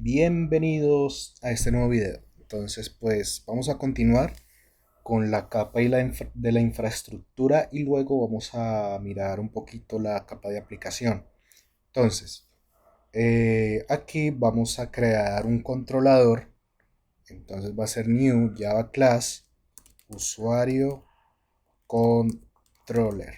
Bienvenidos a este nuevo video. Entonces, pues vamos a continuar con la capa de la infraestructura y luego vamos a mirar un poquito la capa de aplicación. Entonces, aquí vamos a crear un controlador. Entonces va a ser new Java class usuario controller.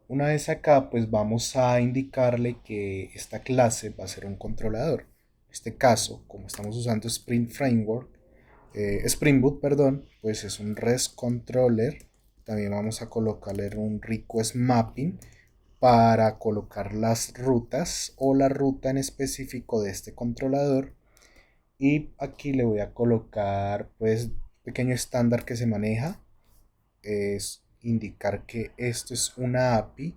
Una vez acá, pues vamos a indicarle que esta clase va a ser un controlador. En este caso, como estamos usando Spring Boot, perdón, pues es un REST controller. También vamos a colocarle un request mapping para colocar las rutas o la ruta en específico de este controlador. Y aquí le voy a colocar, pues, pequeño estándar que se maneja es indicar que esto es una API.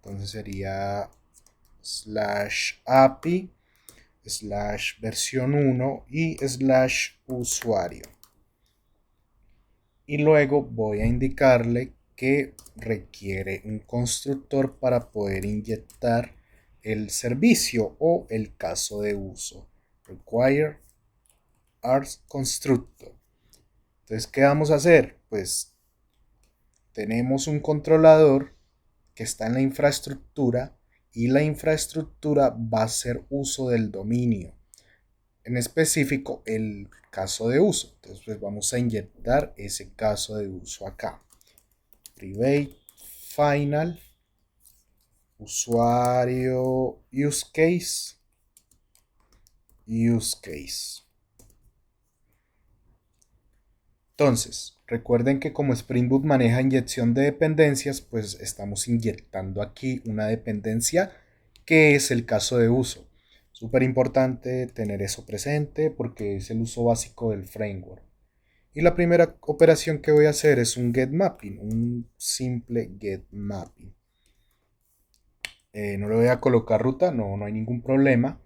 Entonces sería /API /versión 1 y /usuario. Y luego voy a indicarle que requiere un constructor para poder inyectar el servicio o el caso de uso. Require ARS constructor. Entonces, ¿qué vamos a hacer? Pues tenemos un controlador que está en la infraestructura y la infraestructura va a hacer uso del dominio, en específico el caso de uso. Entonces pues vamos a inyectar ese caso de uso acá. Private final usuario use case. Entonces, recuerden que como Spring Boot maneja inyección de dependencias, pues estamos inyectando aquí una dependencia que es el caso de uso. Súper importante tener eso presente porque es el uso básico del framework. Y la primera operación que voy a hacer es un get mapping, un simple get mapping. No le voy a colocar ruta, no hay ningún problema.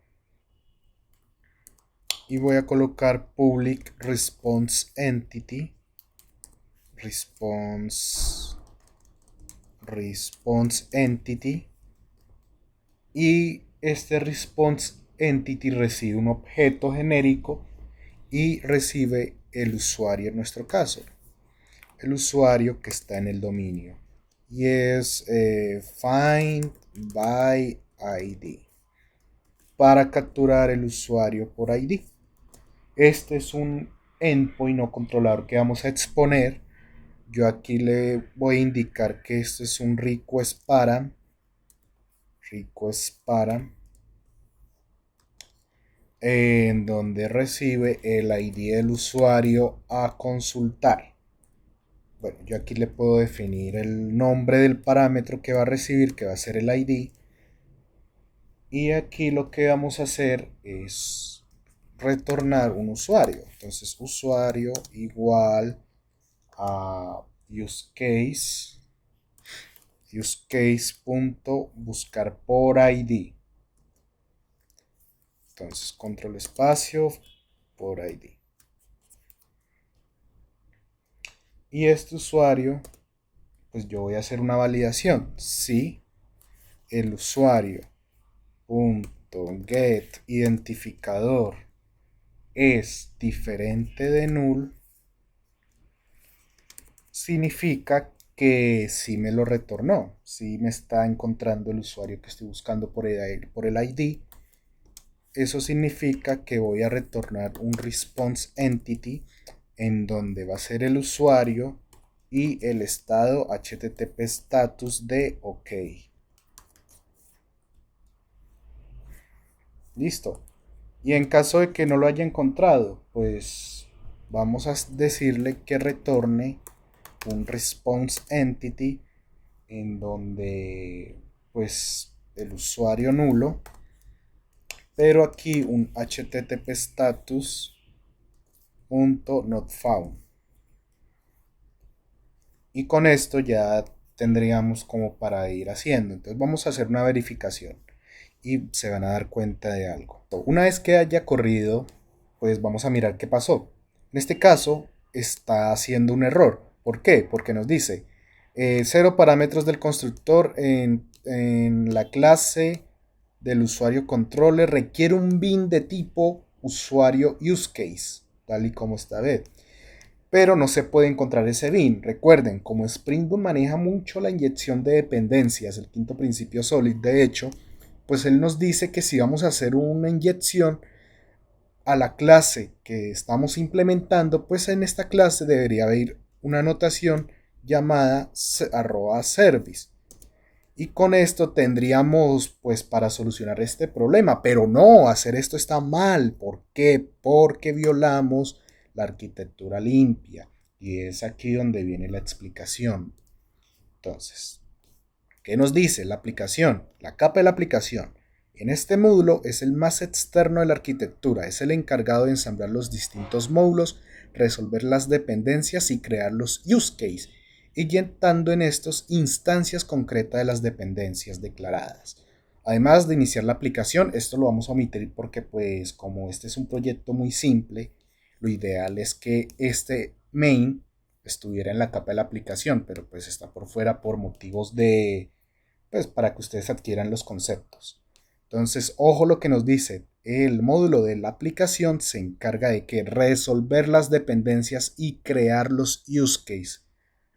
Y voy a colocar public response entity response entity, y este response entity recibe un objeto genérico y recibe el usuario en nuestro caso, el usuario que está en el dominio, y es find by id para capturar el usuario por id. Este es un endpoint no controlador que vamos a exponer. Yo aquí le voy a indicar que esto es un request para en donde recibe el ID del usuario a consultar. Bueno, yo aquí le puedo definir el nombre del parámetro que va a recibir, que va a ser el ID. Y aquí lo que vamos a hacer es retornar un usuario. Entonces, usuario igual a buscar por ID. Entonces, control espacio por ID. Y este usuario, pues yo voy a hacer una validación. Si el usuario .get identificador es diferente de null, significa que sí me lo retornó, sí me está encontrando el usuario que estoy buscando por el ID. Eso significa que voy a retornar un response entity en donde va a ser el usuario y el estado HTTP status de OK. Listo. Y en caso de que no lo haya encontrado, pues vamos a decirle que retorne un response entity en donde pues el usuario nulo, pero aquí un HTTP status .not found. Y con esto ya tendríamos como para ir haciendo. Entonces vamos a hacer una verificación y se van a dar cuenta de algo. Una vez que haya corrido, pues vamos a mirar qué pasó. En este caso está haciendo un error. ¿Por qué? Porque nos dice 0 parámetros del constructor en la clase del usuario controller requiere un bin de tipo usuario use case, tal y como esta vez. Pero no se puede encontrar ese bin. Recuerden, como Spring Boot maneja mucho la inyección de dependencias, el quinto principio Solid, de hecho, pues él nos dice que si vamos a hacer una inyección a la clase que estamos implementando, pues en esta clase debería haber una anotación llamada @service. Y con esto tendríamos pues para solucionar este problema. Pero no, hacer esto está mal. ¿Por qué? Porque violamos la arquitectura limpia. Y es aquí donde viene la explicación. Entonces, ¿qué nos dice la aplicación? La capa de la aplicación. En este módulo es el más externo de la arquitectura. Es el encargado de ensamblar los distintos módulos, resolver las dependencias y crear los use cases, inyectando en estos instancias concretas de las dependencias declaradas. Además de iniciar la aplicación, esto lo vamos a omitir porque pues como este es un proyecto muy simple, lo ideal es que este main estuviera en la capa de la aplicación, pero pues está por fuera por motivos de, pues para que ustedes adquieran los conceptos. Entonces, ojo lo que nos dice, el módulo de la aplicación se encarga de que resolver las dependencias y crear los use cases,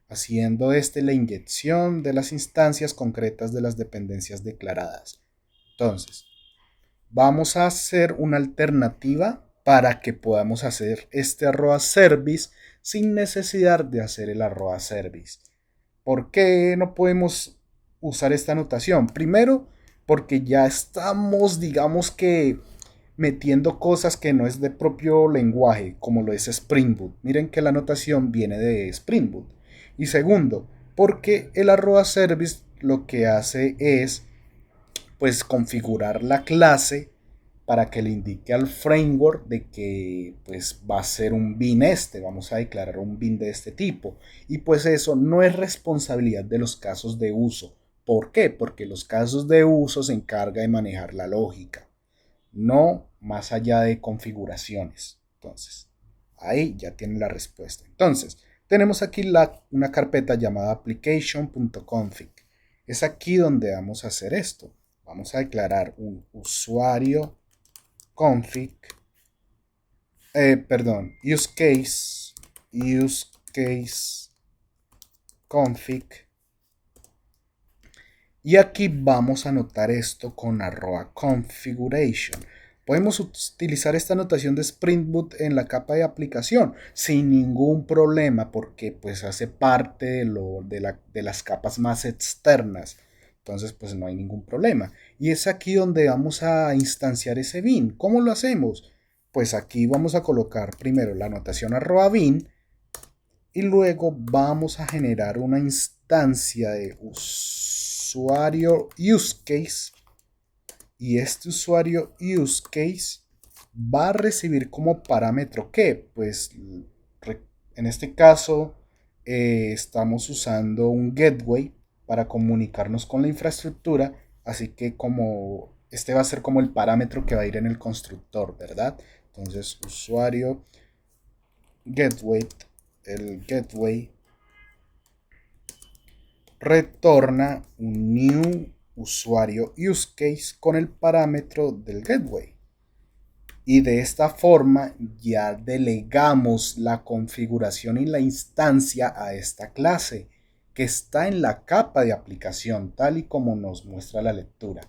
haciendo la inyección de las instancias concretas de las dependencias declaradas. Entonces, vamos a hacer una alternativa para que podamos hacer este @service sin necesidad de hacer el @service. ¿Por qué no podemos usar esta notación? Primero, porque ya estamos, digamos que, metiendo cosas que no es de propio lenguaje, como lo es Spring Boot. Miren que la notación viene de Spring Boot. Y segundo, porque el @service lo que hace es pues configurar la clase para que le indique al framework de que pues va a ser un bin vamos a declarar un bin de este tipo. Y pues eso no es responsabilidad de los casos de uso. ¿Por qué? Porque los casos de uso se encarga de manejar la lógica, no más allá de configuraciones. Entonces, ahí ya tienen la respuesta. Entonces, tenemos aquí una carpeta llamada application.config. Es aquí donde vamos a hacer esto. Vamos a declarar un usuario config, use case config. Y aquí vamos a anotar esto con @configuration. Podemos utilizar esta notación de Spring Boot en la capa de aplicación sin ningún problema porque pues hace parte de las capas más externas. Entonces pues no hay ningún problema. Y es aquí donde vamos a instanciar ese bin. ¿Cómo lo hacemos? Pues aquí vamos a colocar primero la notación @bin y luego vamos a generar una instancia de usuario use case, y este usuario use case va a recibir como parámetro que pues en este caso estamos usando un gateway para comunicarnos con la infraestructura, así que como este va a ser como el parámetro que va a ir en el constructor, ¿verdad? Entonces usuario gateway, el gateway retorna un new usuario use case con el parámetro del gateway. Y de esta forma ya delegamos la configuración y la instancia a esta clase que está en la capa de aplicación tal y como nos muestra la lectura.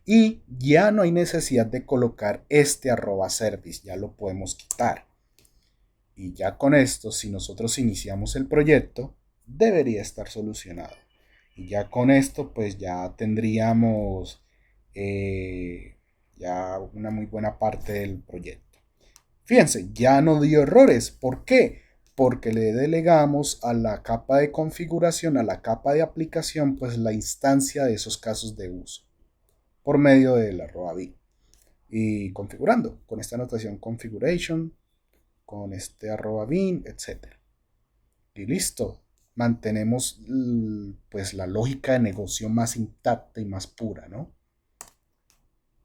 Y ya no hay necesidad de colocar este @service, ya lo podemos quitar. Y ya con esto, si nosotros iniciamos el proyecto, debería estar solucionado. Y ya con esto, pues ya tendríamos ya una muy buena parte del proyecto. Fíjense, ya no dio errores. ¿Por qué? Porque le delegamos a la capa de configuración, a la capa de aplicación, pues la instancia de esos casos de uso por medio del @bin. Y configurando con esta notación configuration, con este @bin, etc. Y listo. Mantenemos pues la lógica de negocio más intacta y más pura, ¿no?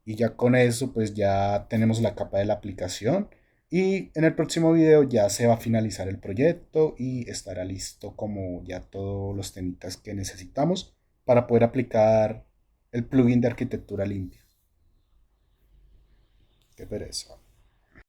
Y ya con eso pues ya tenemos la capa de la aplicación y en el próximo video ya se va a finalizar el proyecto y estará listo como ya todos los temitas que necesitamos para poder aplicar el plugin de arquitectura limpia. Qué pereza.